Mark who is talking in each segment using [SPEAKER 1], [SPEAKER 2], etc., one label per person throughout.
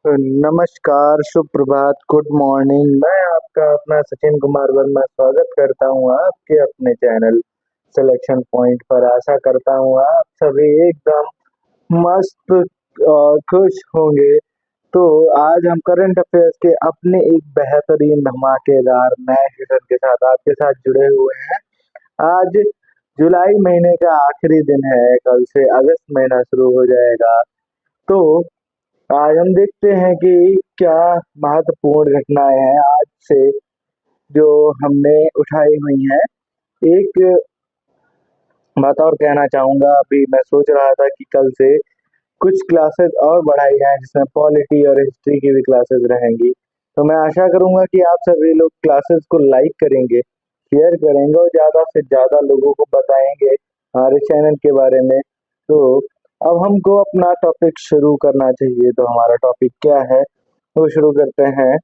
[SPEAKER 1] नमस्कार, सुप्रभात, good morning. मैं आपका अपना सचिन कुमार वर्मा स्वागत करता हूँ आपके अपने चैनल सिलेक्शन पॉइंट पर। आशा करता हूँ आप सभी एकदम मस्त और खुश होंगे। तो आज हम करंट अफेयर्स के अपने एक बेहतरीन धमाकेदार नए सेशन के साथ आपके साथ जुड़े हुए हैं। आज जुलाई महीने का आखिरी दिन है, कल से अगस्त महीना शुरू हो जाएगा। तो आज हम देखते हैं कि क्या महत्वपूर्ण घटनाएं हैं आज से जो हमने उठाई हुई हैं। एक बात और कहना चाहूंगा, अभी मैं सोच रहा था कि कल से कुछ क्लासेस और बढ़ाई जाएं जिसमें पॉलिटी और हिस्ट्री की भी क्लासेस रहेंगी। तो मैं आशा करूंगा कि आप सभी लोग क्लासेस को लाइक करेंगे, शेयर करेंगे और ज़्यादा से ज़्यादा लोगों को बताएंगे हमारे चैनल के बारे में। तो अब हमको अपना टॉपिक शुरू करना चाहिए। तो हमारा टॉपिक क्या है वो शुरू करते हैं।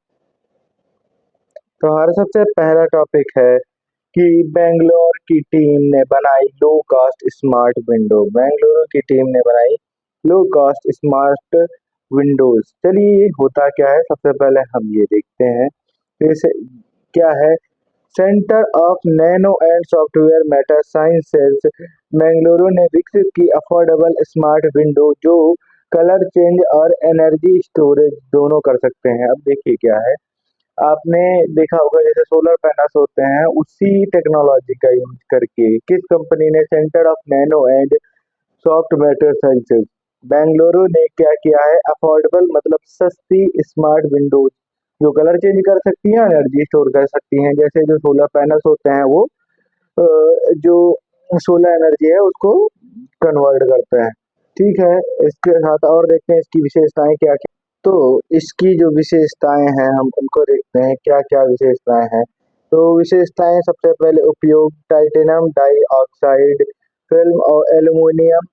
[SPEAKER 1] तो हमारा सबसे पहला टॉपिक है कि बेंगलोर की टीम ने बनाई low cost smart window. Bengaluru की टीम ने बनाई लो कॉस्ट स्मार्ट विंडोज। चलिए ये होता क्या है, सबसे पहले हम ये देखते हैं। तो इसे क्या है, centre of nano and software Meta sciences Bengaluru ने विकसित की अफोर्डेबल स्मार्ट विंडो जो कलर चेंज और एनर्जी स्टोरेज दोनों कर सकते हैं। अब देखिए क्या है, आपने देखा होगा जैसे सोलर पैनल्स होते हैं, उसी टेक्नोलॉजी का यूज करके किस कंपनी ने centre of nano and soft matter sciences Bengaluru ने क्या किया है, अफोर्डेबल मतलब सस्ती स्मार्ट विंडोज जो कलर चेंज कर सकती हैं, एनर्जी स्टोर कर सकती हैं। जैसे जो सोलर पैनल्स होते हैं वो जो सोलर एनर्जी है उसको कन्वर्ट करते हैं। ठीक है, इसके साथ और देखते हैं इसकी विशेषताएं क्या क्या। तो इसकी जो विशेषताएं हैं हम उनको देखते हैं, क्या क्या विशेषताएं हैं। तो विशेषताएं सबसे पहले उपयोग टाइटेनियम डाई ऑक्साइड फिल्म और एल्यूमिनियम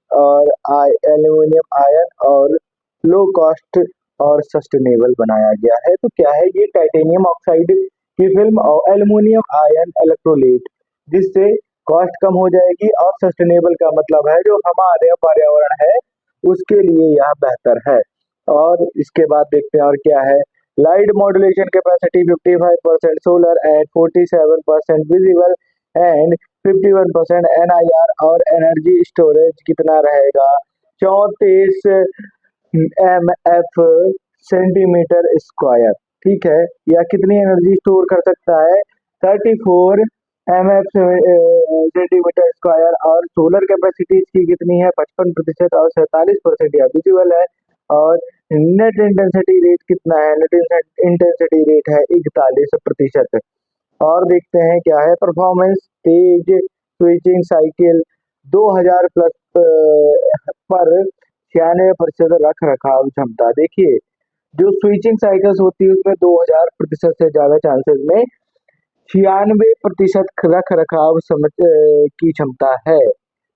[SPEAKER 1] आयन और लो कॉस्ट और सस्टेनेबल बनाया गया है। तो क्या है ये, टाइटेनियम ऑक्साइड की फिल्म और एल्यूमिनियम आयन इलेक्ट्रोलाइट, जिससे कॉस्ट कम हो जाएगी और सस्टेनेबल का मतलब है जो हमारे पर्यावरण है उसके लिए यह बेहतर है। और इसके बाद देखते हैं और क्या है, light modulation capacity 55% solar and 47% visible and 51% NIR और एनर्जी स्टोरेज कितना रहेगा, 34 एम एफ सेंटीमीटर स्क्वायर। ठीक है, या कितनी एनर्जी स्टोर कर सकता है, 34 एम एफ सेंटीमीटर स्क्वायर। और सोलर कैपेसिटी इसकी कितनी है, 55% और 47% या विजुअल है। और नेट इंटेंसिटी रेट कितना है, नेट इंटेंसिटी रेट है 41%। और देखते हैं क्या है, परफॉर्मेंस तेज स्विचिंग साइकिल 2000 प्लस पर 96% रख रखाव क्षमता। देखिए जो स्विचिंग साइकिल्स होती है उसमें 2000% से ज्यादा चांसेस में 96% रख रखाव की क्षमता है।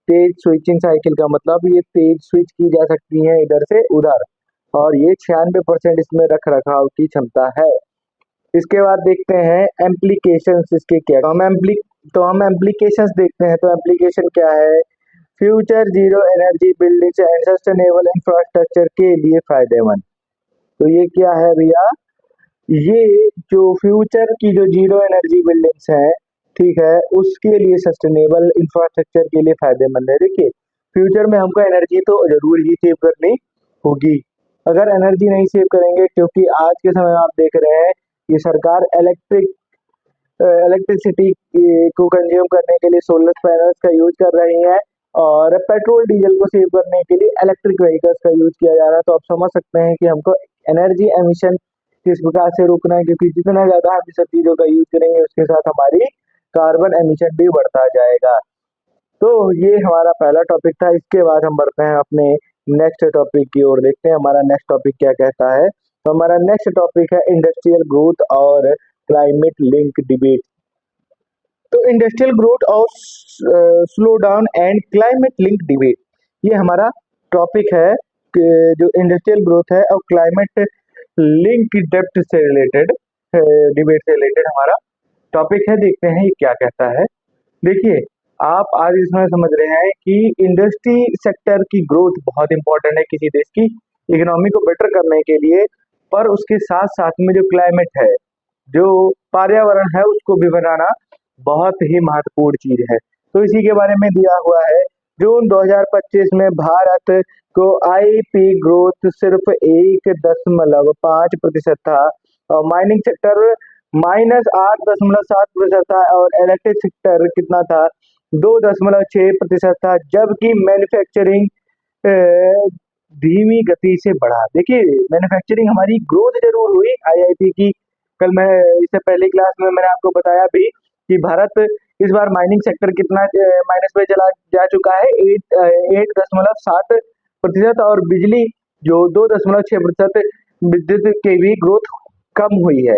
[SPEAKER 1] तेज स्विचिंग साइकिल का मतलब ये तेज स्विच की जा सकती है इधर से उधर, और ये 96% इसमें रख रखाव की क्षमता है। इसके बाद देखते हैं एप्लीकेशंस इसके क्या, तो हम एप्लीकेशंस देखते हैं। तो एप्लीकेशन क्या है, future zero energy buildings and sustainable infrastructure के लिए फायदेमंद। तो ये क्या है भैया, ये जो फ्यूचर की जो जीरो एनर्जी बिल्डिंग्स हैं, ठीक है, उसके लिए सस्टेनेबल इंफ्रास्ट्रक्चर के लिए फायदेमंद है। देखिए फ्यूचर में हमको एनर्जी तो जरूर ही सेव करनी होगी। अगर एनर्जी नहीं सेव करेंगे, क्योंकि आज के समय में आप देख रहे हैं ये सरकार इलेक्ट्रिसिटी को कंज्यूम करने के लिए सोलर पैनल्स का यूज कर रही है और पेट्रोल डीजल को सेव करने के लिए इलेक्ट्रिक व्हीकल्स का यूज किया जा रहा है। तो आप समझ सकते हैं कि हमको एनर्जी एमिशन किस प्रकार से रोकना है, क्योंकि जितना ज्यादा हम इस सब चीजों का यूज करेंगे उसके साथ हमारी कार्बन एमिशन भी बढ़ता जाएगा। तो ये हमारा पहला टॉपिक था। इसके बाद हम बढ़ते हैं अपने नेक्स्ट टॉपिक की ओर, देखते हैं हमारा नेक्स्ट टॉपिक क्या कहता है। तो हमारा नेक्स्ट टॉपिक है इंडस्ट्रियल ग्रोथ और क्लाइमेट लिंक डिबेट। तो इंडस्ट्रियल ग्रोथ और slow down and climate link debate, ये हमारा टॉपिक है कि जो इंडस्ट्रियल ग्रोथ है और क्लाइमेट लिंक डेप्थ से रिलेटेड डिबेट से रिलेटेड हमारा टॉपिक है। देखते हैं ये क्या कहता है। देखिए आप आज इसमें समझ रहे हैं कि इंडस्ट्री सेक्टर की ग्रोथ बहुत इंपॉर्टेंट है किसी देश की इकोनॉमी को बेटर करने के लिए। पर उसके साथ साथ में जो क्लाइमेट है, जो पर्यावरण है, उसको भी बनाना बहुत ही महत्वपूर्ण चीज है। तो इसी के बारे में दिया हुआ है, जून 2025 में भारत को आईपी ग्रोथ सिर्फ 1.5% था, और माइनिंग सेक्टर -8.7% था, और इलेक्ट्रिक सेक्टर कितना था, 2.6% था, जबकि मैन्युफैक्चरिंग धीमी गति से बढ़ा। देखिए, मैन्युफैक्चरिंग हमारी ग्रोथ जरूर हुई आईआईपी की। कल मैं इससे पहले क्लास में मैंने आपको बताया भी कि भारत इस बार माइनिंग सेक्टर कितना माइनस में चला जा चुका है, 8.7%, और बिजली जो 2.6% विद्युत की भी ग्रोथ कम हुई है।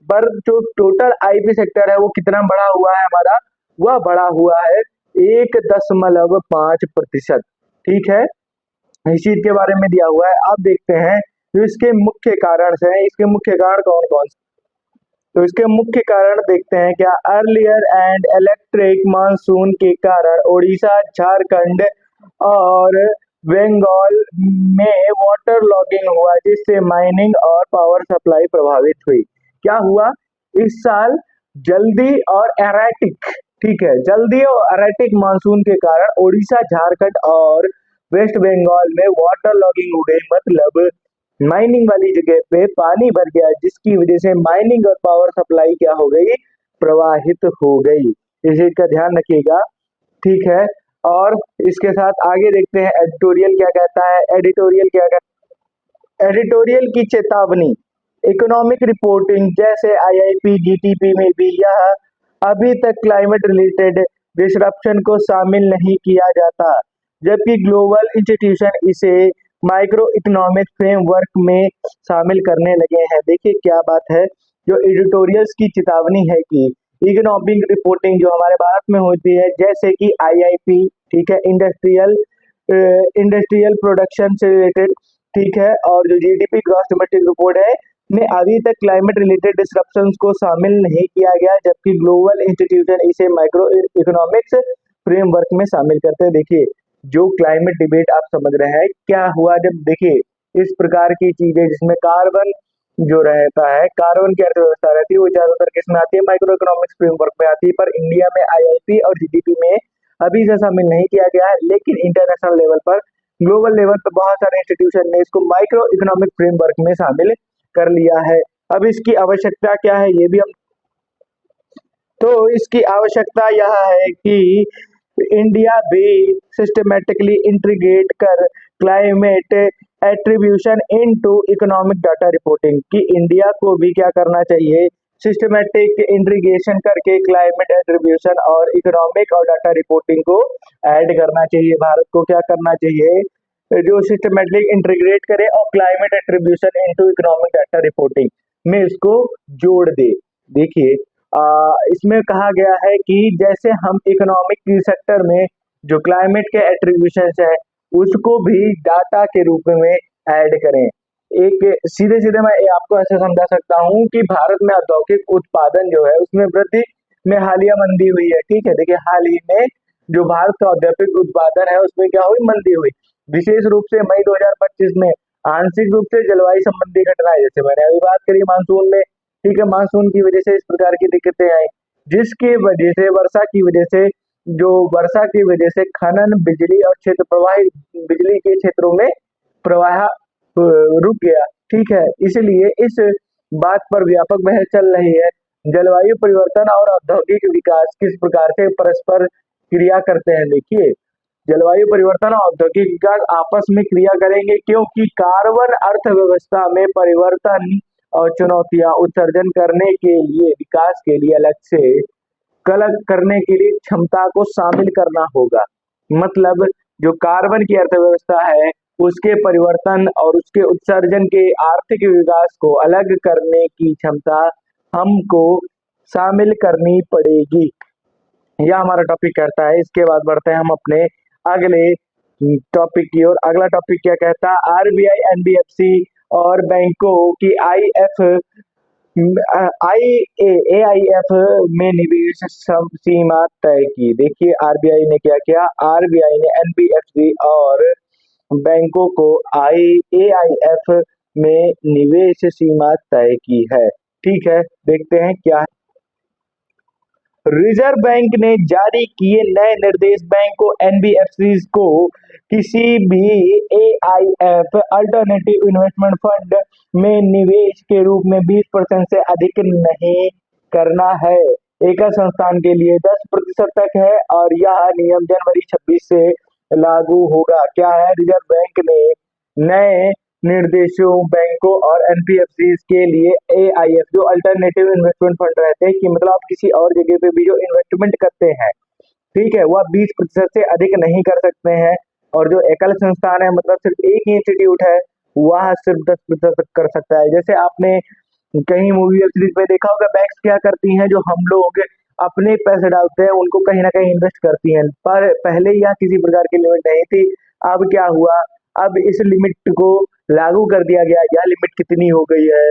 [SPEAKER 1] पर जो टोटल आईपी सेक्टर है वो कितना बढ़ा हुआ है हमारा, वह बढ़ा हुआ है 1.5%। ठीक है, इस चीज के बारे में दिया हुआ है। अब देखते हैं जो इसके मुख्य कारण है, इसके मुख्य कारण कौन कौन से। तो इसके मुख्य कारण देखते हैं क्या, अर्लियर एंड इलेक्ट्रिक मानसून के कारण उड़ीसा, झारखंड और बंगाल में वाटर लॉगिंग हुआ, जिससे माइनिंग और पावर सप्लाई प्रभावित हुई। क्या हुआ इस साल, जल्दी और एरेटिक, ठीक है, जल्दी और एरेटिक मानसून के कारण उड़ीसा, झारखंड और वेस्ट बंगाल में वाटर लॉगिंग हो गई, मतलब माइनिंग वाली जगह पे पानी भर गया, जिसकी वजह से माइनिंग और पावर सप्लाई क्या हो गई, प्रवाहित हो गई। इस चीज का ध्यान रखिएगा, ठीक है। और इसके साथ आगे देखते हैं एडिटोरियल क्या कहता है। एडिटोरियल क्या कहता है, एडिटोरियल की चेतावनी, इकोनॉमिक रिपोर्टिंग जैसे आईआईपी जीटीपी में भी यह अभी तक क्लाइमेट रिलेटेड डिसरप्शन को शामिल नहीं किया जाता, जबकि ग्लोबल इंस्टीट्यूशन इसे माइक्रो इकोनॉमिक फ्रेमवर्क में शामिल करने लगे हैं। देखिए क्या बात है, जो एडिटोरियल्स की चेतावनी है कि इकोनॉमिक रिपोर्टिंग जो हमारे भारत में होती है, जैसे कि आईआईपी, ठीक है, इंडस्ट्रियल प्रोडक्शन से रिलेटेड, ठीक है, और जो जीडीपी ग्रॉस डोमेस्टिक रिपोर्ट है में अभी तक क्लाइमेट रिलेटेड डिस्रप्शंस को शामिल नहीं किया गया, जबकि ग्लोबल इंस्टीट्यूशन इसे माइक्रो इकोनॉमिक्स फ्रेमवर्क में शामिल करते हैं। देखिए, जो क्लाइमेट डिबेट आप समझ रहे हैं, क्या हुआ जब, देखिए, इस प्रकार की चीजें जिसमें कार्बन जो रहता है, कार्बन की अर्थव्यवस्था रहती है, वो ज्यादातर किसमें आती है, माइक्रो इकोनॉमिक्स फ्रेमवर्क में आती है। पर इंडिया में आईआईपी और जीडीपी में अभी से शामिल नहीं किया गया है, लेकिन इंटरनेशनल लेवल पर, ग्लोबल लेवल पर बहुत सारे इंस्टीट्यूशन ने इसको माइक्रो इकोनॉमिक फ्रेमवर्क में शामिल कर लिया है। अब इसकी आवश्यकता क्या है, ये भी हम, तो इसकी आवश्यकता यह है कि इंडिया भी सिस्टमेटिकली इंटीग्रेट कर climate attribution into economic data reporting, कि इंडिया को भी क्या करना चाहिए, सिस्टमेटिक इंटीग्रेशन करके क्लाइमेट एट्रीब्यूशन और इकोनॉमिक और डाटा रिपोर्टिंग को ऐड करना चाहिए। भारत को क्या करना चाहिए, जो सिस्टमेटिक इंटीग्रेट करे और climate attribution into economic data reporting में इसको जोड़ दे। देखिए, इसमें कहा गया है कि जैसे हम इकोनॉमिक सेक्टर में जो क्लाइमेट के एट्रीब्यूशन है, उसको भी डाटा के रूप में ऐड करें। एक सीधे सीधे मैं आपको ऐसे समझा सकता हूँ कि भारत में औद्योगिक उत्पादन जो है उसमें वृद्धि में हालिया मंदी हुई है। ठीक है, देखिए, हाल ही में जो भारत का औद्योगिक उत्पादन है उसमें क्या हुई, मंदी हुई, विशेष रूप से मई 2025 में आंशिक रूप से जलवायु संबंधी घटनाएं, जैसे मैंने अभी बात करी मानसून में, ठीक है, मानसून की वजह से इस प्रकार की दिक्कतें आई, जिसकी वजह से वर्षा की वजह से, जो वर्षा की वजह से खनन बिजली और क्षेत्र प्रवाही बिजली के क्षेत्रों में प्रवाह रुक गया। ठीक है, इसलिए इस बात पर व्यापक बहस चल रही है, जलवायु परिवर्तन और औद्योगिक विकास किस प्रकार से परस्पर क्रिया करते हैं। देखिए, जलवायु परिवर्तन और औद्योगिक विकास आपस में क्रिया करेंगे, क्योंकि कार्बन अर्थव्यवस्था में परिवर्तन और चुनौतियां उत्सर्जन करने के लिए, विकास के लिए अलग से कलग करने के लिए क्षमता को शामिल करना होगा। मतलब जो कार्बन की अर्थव्यवस्था है, उसके परिवर्तन और उसके उत्सर्जन के आर्थिक विकास को अलग करने की क्षमता हमको शामिल करनी पड़ेगी। यह हमारा टॉपिक कहता है। इसके बाद बढ़ते हैं हम अपने अगले टॉपिक की ओर। अगला टॉपिक क्या कहता है, आरबीआई, एनबीएफसी और बैंकों की एआईएफ में निवेश सीमा तय की। देखिए, आरबीआई ने क्या किया, आरबीआई ने एनबीएफसी और बैंकों को एआईएफ में निवेश सीमा तय की है। ठीक है, देखते हैं क्या। रिजर्व बैंक ने जारी किए नए निर्देश बैंकों एनबीएफसी को किसी भी एआईएफ अल्टरनेटिव इन्वेस्टमेंट फंड में निवेश के रूप में 20% से अधिक नहीं करना है। एकल संस्थान के लिए 10% तक है और यह नियम जनवरी 26 से लागू होगा। क्या है, रिजर्व बैंक ने नए निर्देशों बैंकों और एनबीएफसी के लिए एआईएफ जो अल्टरनेटिव इन्वेस्टमेंट फंड रहते हैं कि मतलब आप किसी और जगह पे भी जो इन्वेस्टमेंट करते हैं, ठीक है, वह 20% से अधिक नहीं कर सकते हैं। और जो एकल संस्थान है मतलब सिर्फ एक ही इंस्टीट्यूट है, वह सिर्फ 10% कर सकता है। जैसे आपने कहीं मूवी वेब सीरीज में देखा होगा, बैंक्स क्या करती हैं, जो हम लोग अपने पैसे डालते हैं उनको कहीं ना कहीं इन्वेस्ट करती हैं, पर पहले यह किसी प्रकार की लिमिट नहीं थी। अब क्या हुआ, अब इस लिमिट को लागू कर दिया गया। यह लिमिट कितनी हो गई है,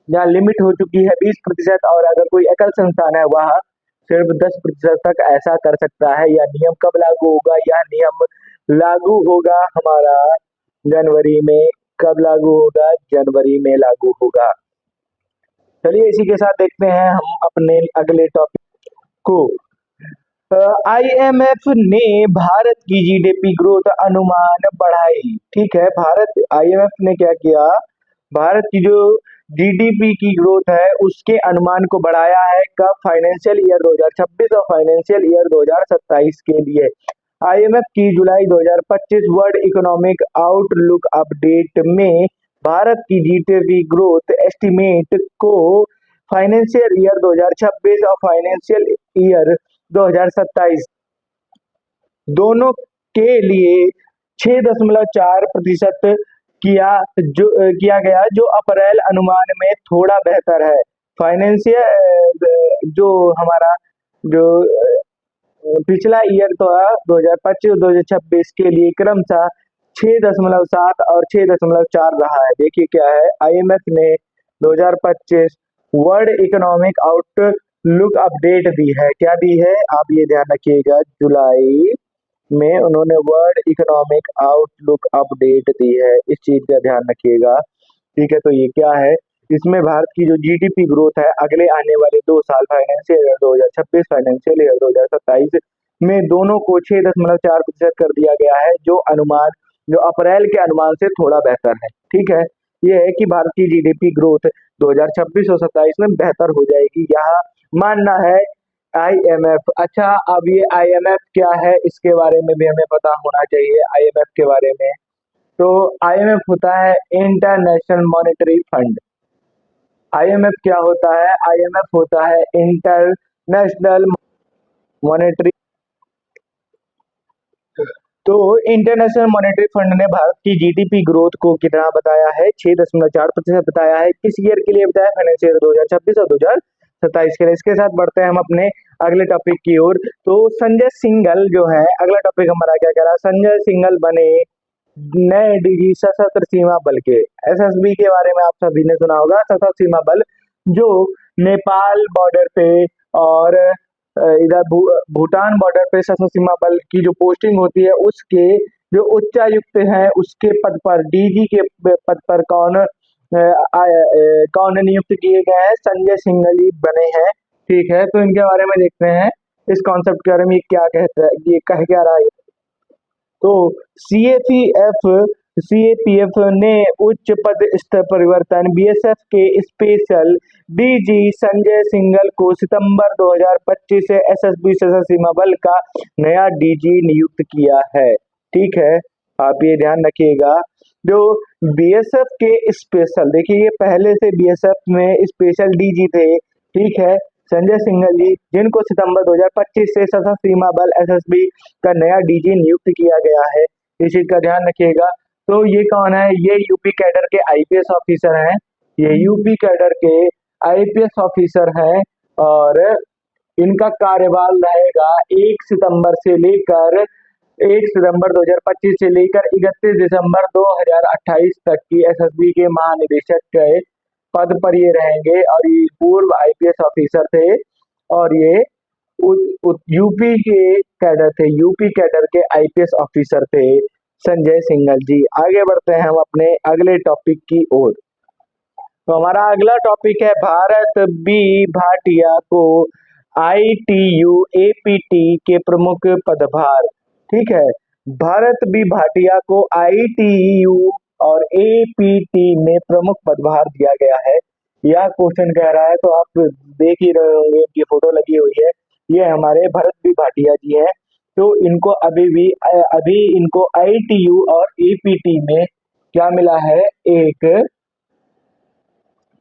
[SPEAKER 1] यह लिमिट हो चुकी है 20%। और अगर कोई एकल संस्थान है वह सिर्फ 10% तक ऐसा कर सकता है। यह नियम कब लागू होगा, यह नियम लागू होगा हमारा जनवरी में। कब लागू होगा, जनवरी में लागू होगा। चलिए इसी के साथ देखते हैं हम अपने अगले टॉपिक को। आईएमएफ ने भारत की जीडीपी ग्रोथ अनुमान बढ़ाई। ठीक है, भारत आईएमएफ ने क्या किया, भारत की जो जीडीपी की ग्रोथ है उसके अनुमान को बढ़ाया है। कब, फाइनेंशियल ईयर 2026 और फाइनेंशियल ईयर 2027 के लिए। आईएमएफ की जुलाई 2025 वर्ल्ड इकोनॉमिक आउटलुक अपडेट में भारत की जीडीपी ग्रोथ एस्टिमेट को फाइनेंशियल ईयर 2026 और फाइनेंशियल ईयर 2027 दोनों के लिए 6.4% किया गया, जो अप्रैल अनुमान में थोड़ा बेहतर है। फाइनेंशियल जो हमारा जो पिछला ईयर तो 2025 और 2026 के लिए क्रमशः 6.7 और 6.4 रहा है। देखिए क्या है, आईएमएफ ने 2025 वर्ल्ड इकोनॉमिक आउटलुक अपडेट दी है। क्या दी है, आप ये ध्यान रखिएगा, जुलाई में उन्होंने वर्ल्ड इकोनॉमिक आउटलुक अपडेट दी है, इस चीज का ध्यान रखिएगा। ठीक है, तो ये क्या है, इसमें भारत की जो जीडीपी ग्रोथ है अगले आने वाले 2 साल फाइनेंशियल ईयर 2026 फाइनेंशियल ईयर 2027 में दोनों को 6.4% कर दिया गया है, जो अनुमान जो अप्रैल के अनुमान से थोड़ा बेहतर है। ठीक है, ये है कि भारत की जीडीपी ग्रोथ 2026 और 27 में बेहतर हो जाएगी, यह मानना है आईएमएफ। अच्छा, अब ये आईएमएफ क्या है इसके बारे में भी हमें पता होना चाहिए। आईएमएफ के बारे में, तो आईएमएफ होता है इंटरनेशनल मॉनेटरी फंड। आईएमएफ क्या होता है, आईएमएफ होता है इंटरनेशनल मॉनेटरी। तो इंटरनेशनल मॉनेटरी फंड ने भारत की जीडीपी ग्रोथ को कितना बताया है, 6.4% बताया है। किस ईयर के लिए बताया, फाइनेंशियल 2026 और 2027 के लिए। इसके साथ बढ़ते हैं हम अपने अगले टॉपिक की ओर। तो संजय सिंघल जो है, अगला टॉपिक हमारा क्या कह रहा है, संजय सिंघल बने नए डीजी सशस्त्र सीमा बल के। एसएसबी के बारे में आप सभी ने सुना होगा, सशस्त्र सीमा बल जो नेपाल बॉर्डर पे और इधर भूटान बॉर्डर पे सशस्त्र सीमा बल की जो पोस्टिंग होती है, उसके जो उच्चायुक्त हैं उसके पद पर, डीजी के पद पर कौन नियुक्त किए गए हैं, संजय सिंघल जी बने हैं। ठीक है, तो इनके बारे में देखते हैं, इस कॉन्सेप्ट के बारे में क्या कहता है, ये कह क्या रहा है। तो सीएपीएफ ने उच्च पद स्तर परिवर्तन, बीएसएफ के स्पेशल डीजी संजय सिंघल को सितंबर 2025 से एसएसबी सशस्त्र सीमा बल का नया डीजी नियुक्त किया है। ठीक है, आप ये ध्यान रखिएगा, जो बीएसएफ के स्पेशल, देखिए ये पहले से बीएसएफ में स्पेशल डीजी थे। ठीक है, संजय सिंघल जी, जिनको सितंबर 2025 से सशस्त्र सीमा बल एसएसबी का नया डीजी नियुक्त किया गया है, इस चीज का ध्यान रखिएगा। तो ये कौन है, ये यूपी कैडर के आईपीएस ऑफिसर हैं, ये यूपी कैडर के आईपीएस ऑफिसर हैं। और इनका कार्यकाल रहेगा 1 सितंबर से लेकर 1 सितंबर 2025 से लेकर 31 दिसंबर 2028 तक की एसएसबी के महानिदेशक के पद पर ये रहेंगे। और ये पूर्व आईपीएस ऑफिसर थे और ये यूपी के कैडर थे, यूपी कैडर के आईपीएस ऑफिसर थे। संजय सिंघल जी। आगे बढ़ते हैं हम अपने अगले टॉपिक की ओर। तो हमारा अगला टॉपिक है भारत बी भाटिया को ITU APT के प्रमुख पदभार। ठीक है, भारत बी भाटिया को ITU और APT में प्रमुख पदभार दिया गया है। यह क्वेश्चन कह रहा है, तो आप देख ही रहे होंगे, इनकी फोटो लगी हुई है। ये हमारे भरत बी भाटिया जी हैं। तो इनको अभी इनको ITU और APT में क्या मिला है, एक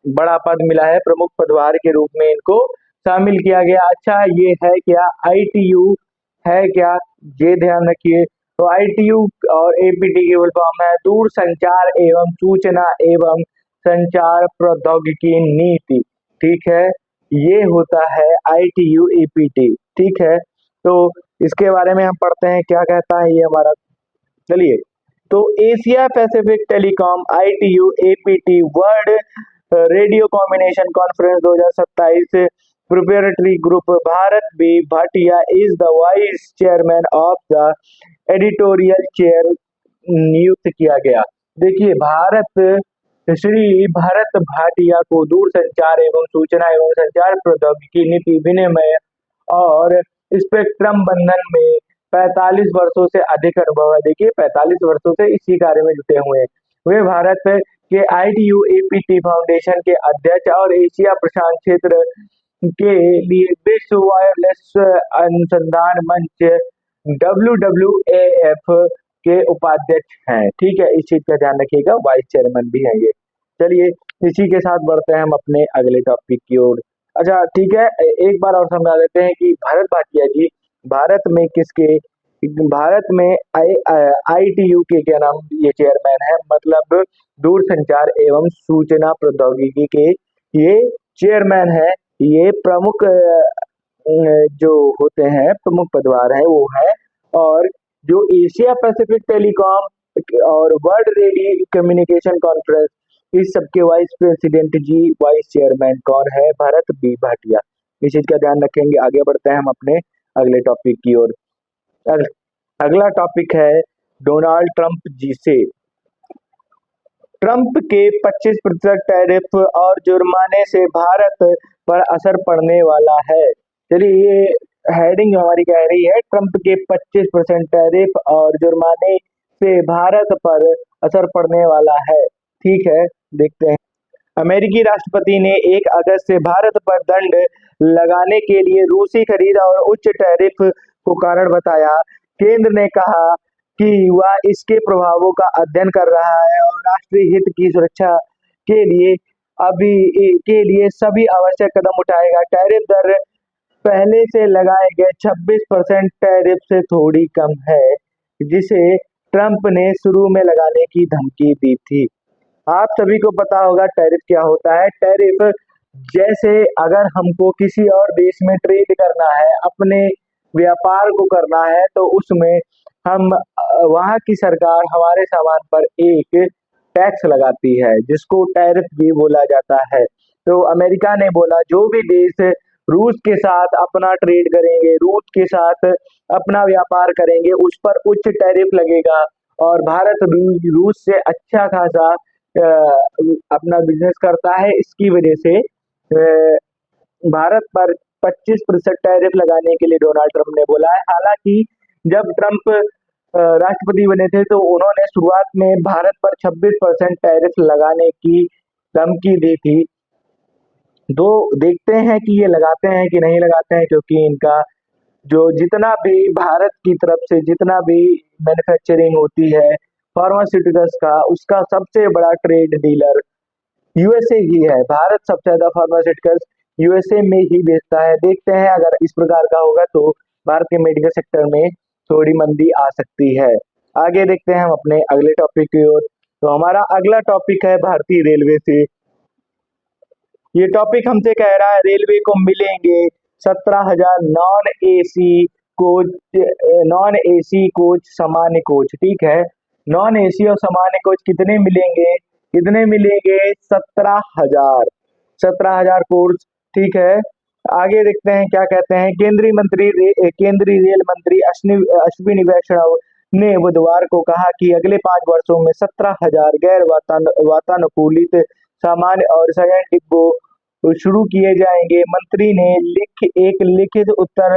[SPEAKER 1] बड़ा पद मिला है, प्रमुख पदभार के रूप में इनको शामिल किया गया। अच्छा, ये है क्या, ITU है क्या, ये ध्यान रखिए। तो ITU और APT की फुल फॉर्म है दूर संचार एवं सूचना एवं संचार प्रौद्योगिकी नीति। ठीक है, ये होता है ITU APT। ठीक है, तो इसके बारे में हम पढ़ते हैं क्या कहता है ये हमारा। चलिए, तो Asia Pacific telecom ITU APT world radio combination conference 2027 preparatory group Bharat B Bhatia is the vice chairman of the editorial chair नियुक्त किया गया। देखिए, श्री भारत भाटिया को दूर संचार एवं सूचना एवं संचार प्रौद्योगिकी नीति विनिमय और स्पेक्ट्रम बंधन में 45 वर्षों से अधिक अनुभव है। देखिए, 45 वर्षों से इसी कार्य में जुटे हुए हैं। वे भारत के ITU APT फाउंडेशन के अध्यक्ष और एशिया प्रशांत क्षेत्र के लिए विश्व वायरलेस अनुसंधान मंच WWAF के उपाध्यक्ष हैं। ठीक है, इस चीज का ध्यान रखिएगा, वाइस चेयरमैन भी हैं ये। चलिए, इसी के साथ बढ़ते हैं हम अपने अगले टॉपिक की ओर। अच्छा, ठीक है, एक बार और समझा देते हैं कि भारत भाटिया जी भारत में ITU के क्या नाम, ये चेयरमैन है, मतलब दूर संचार एवं सूचना प्रौद्योगिकी के ये चेयरमैन है। ये प्रमुख जो होते हैं, प्रमुख पदभार है वो है। और जो एशिया पैसिफिक टेलीकॉम और वर्ल्ड रेडियो कम्युनिकेशन कॉन्फ्रेंस, इस सबके वाइस प्रेसिडेंट जी, वाइस चेयरमैन कौन है, भारत बी भाटिया। इस चीज का ध्यान रखेंगे। आगे बढ़ते हैं हम अपने अगले टॉपिक की ओर। अगला टॉपिक है डोनाल्ड ट्रंप जी से। ट्रंप के 25% टैरिफ और जुर्माने से भारत पर असर पड़ने वाला है। चलिए, ये हेडिंग हमारी कह रही है ट्रंप के 25% टैरिफ और जुर्माने से भारत पर असर पड़ने वाला है। ठीक है, देखते हैं। अमेरिकी राष्ट्रपति ने 1 अगस्त से भारत पर दंड लगाने के लिए रूसी खरीद और उच्च टैरिफ को कारण बताया। केंद्र ने कहा कि वह इसके प्रभावों का अध्ययन कर रहा है और राष्ट्रीय हित की सुरक्षा के लिए सभी आवश्यक कदम उठाएगा। टैरिफ दर पहले से लगाए गए 26% टैरिफ से थोड़ी कम है, जिसे ट्रंप ने शुरू में लगाने की धमकी दी थी। आप सभी को पता होगा टैरिफ क्या होता है। टैरिफ, जैसे अगर हमको किसी और देश में ट्रेड करना है, अपने व्यापार को करना है, तो उसमें हम वहाँ की सरकार हमारे सामान पर एक टैक्स लगाती है, जिसको टैरिफ भी बोला जाता है। तो अमेरिका ने बोला जो भी देश रूस के साथ अपना ट्रेड करेंगे, रूस के साथ अपना व्यापार करेंगे, उस पर उच्च टैरिफ लगेगा। और भारत रूस से अच्छा खासा अपना बिजनेस करता है। इसकी वजह से भारत पर 25% टैरिफ लगाने के लिए डोनाल्ड ट्रंप ने बोला है। हालांकि जब ट्रंप राष्ट्रपति बने थे, तो उन्होंने शुरुआत में भारत पर 26% टैरिफ लगाने की धमकी दी थी। तो देखते हैं कि ये लगाते हैं कि नहीं लगाते हैं, क्योंकि इनका जो जितना भी भारत की तरफ से जितना भी मैन्युफैक्चरिंग होती है फार्मास्यूटिकल्स का, उसका सबसे बड़ा ट्रेड डीलर USA ही है। भारत सबसे ज्यादा फार्मास्यूटिकल्स USA में ही बेचता है। देखते हैं, अगर इस प्रकार का होगा तो भारत के मेडिकल सेक्टर में थोड़ी मंदी आ सकती है। आगे देखते हैं हम अपने अगले टॉपिक की ओर। तो हमारा अगला टॉपिक है भारतीय रेलवे से। ये टॉपिक हमसे कह रहा है रेलवे को मिलेंगे 17,000 नॉन एसी कोच सामान्य कोच। ठीक है, नॉन एसी और सामान्य कोच कितने मिलेंगे, 17,000 कोच। ठीक है, आगे देखते हैं क्या कहते हैं। केंद्रीय रेल मंत्री अश्विनी वैष्णव ने बुधवार को कहा कि अगले 5 वर्षों में 17,000 गैर वातानुकूलित सामान्य और सघन डिब्बों शुरू किए जाएंगे। मंत्री ने एक लिखित उत्तर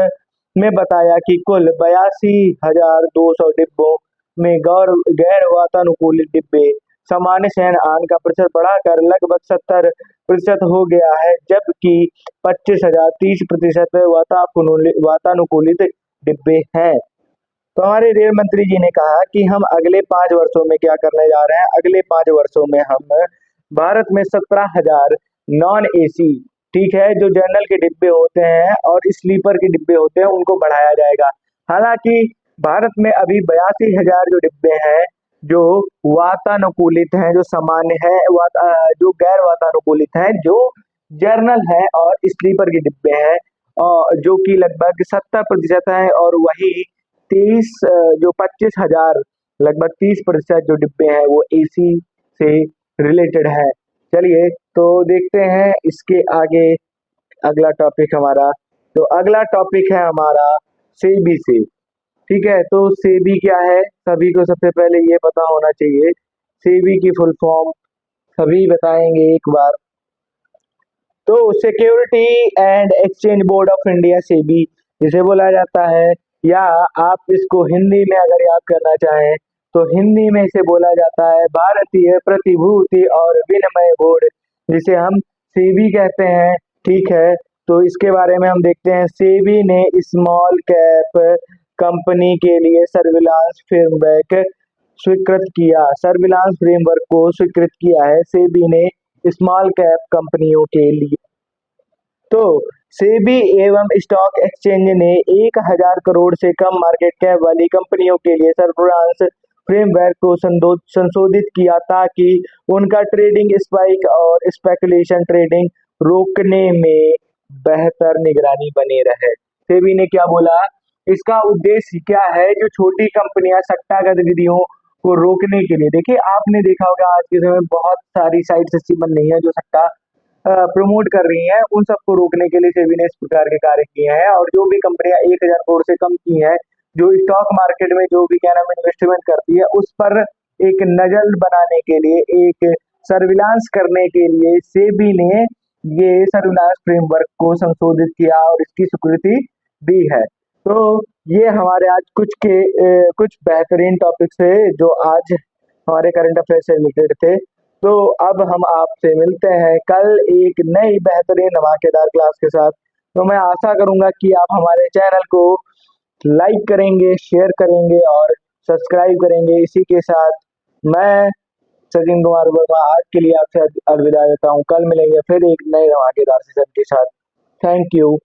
[SPEAKER 1] में बताया कि कुल 82,200 डिब्बों में गैर वातानुकूलित डिब्बे सामान्य शयनयान का प्रतिशत बढ़ाकर लगभग 70% हो गया है, जबकि 25,030% वातानुकूलित डिब्बे हैं। तो हमारे रेल मंत्री जी ने कहा कि हम अगले 5 वर्षों में क्या करने जा रहे हैं। अगले 5 वर्षों में हम भारत में 17,000 नॉन एसी, ठीक है, जो जनरल के डिब्बे होते हैं और स्लीपर के डिब्बे होते हैं, उनको बढ़ाया जाएगा। हालांकि भारत में अभी 82,000 जो डिब्बे हैं जो वातानुकूलित हैं, जो सामान्य है, जो गैर वातानुकूलित हैं, जो जर्नल है और स्लीपर के डिब्बे हैं, और जो कि लगभग 70% है, और वही 25,000 लगभग 30% जो डिब्बे हैं वो एसी से रिलेटेड है। चलिए तो देखते हैं इसके आगे अगला टॉपिक हमारा। तो अगला टॉपिक है हमारा सेबी से, ठीक है। तो सेबी क्या है, सभी को सबसे पहले ये पता होना चाहिए। सेबी की फुल फॉर्म सभी बताएंगे एक बार। तो security and exchange board of India, SEBI जिसे बोला जाता है, या आप इसको हिंदी में अगर याद करना चाहें तो हिंदी में इसे बोला जाता है भारतीय प्रतिभूति और विनिमय बोर्ड, जिसे हम सेबी कहते हैं, ठीक है। तो इसके बारे में हम देखते हैं। सेबी ने स्मॉल कैप कंपनी के लिए सर्विलांस फ्रेमवर्क को स्वीकृत किया है। सेबी ने स्मॉल कैप कंपनियों के लिए। तो सेबी एवं स्टॉक एक्सचेंज ने 1,000 करोड़ से कम मार्केट कैप वाली कंपनियों के लिए सर्विलांस फ्रेमवर्क को संशोधित किया ताकि उनका ट्रेडिंग स्पाइक और स्पेकुलेशन ट्रेडिंग रोकने में बेहतर निगरानी बनी रहे। सेबी ने क्या बोला, इसका उद्देश्य क्या है, जो छोटी कंपनियां सट्टा गतिविधियों को रोकने के लिए। देखिए आपने देखा होगा आज के समय में बहुत सारी साइट्स ऐसी बन रही है जो सट्टा प्रमोट कर रही हैं, उन सबको रोकने के लिए सेबी ने इस प्रकार के कार्य किए हैं। और जो भी कंपनियां 1,000 करोड़ से कम की हैं, जो स्टॉक मार्केट में जो भी क्या नाम इन्वेस्टमेंट करती है, उस पर एक नजर बनाने के लिए, एक सर्विलांस करने के लिए सेबी ने ये सर्विलांस फ्रेमवर्क को संशोधित किया और इसकी स्वीकृति दी है। तो ये हमारे आज कुछ बेहतरीन टॉपिक्स थे जो आज हमारे करंट अफेयर से रिलेटेड थे। तो अब हम आपसे मिलते हैं कल एक नई बेहतरीन धमाकेदार क्लास के साथ। तो मैं आशा करूंगा कि आप हमारे चैनल को लाइक करेंगे, शेयर करेंगे और सब्सक्राइब करेंगे। इसी के साथ मैं सचिन कुमार वर्मा आज के लिए आपसे अलविदा देता हूँ। कल मिलेंगे फिर एक नए धमाकेदार सेशन के साथ। Thank you.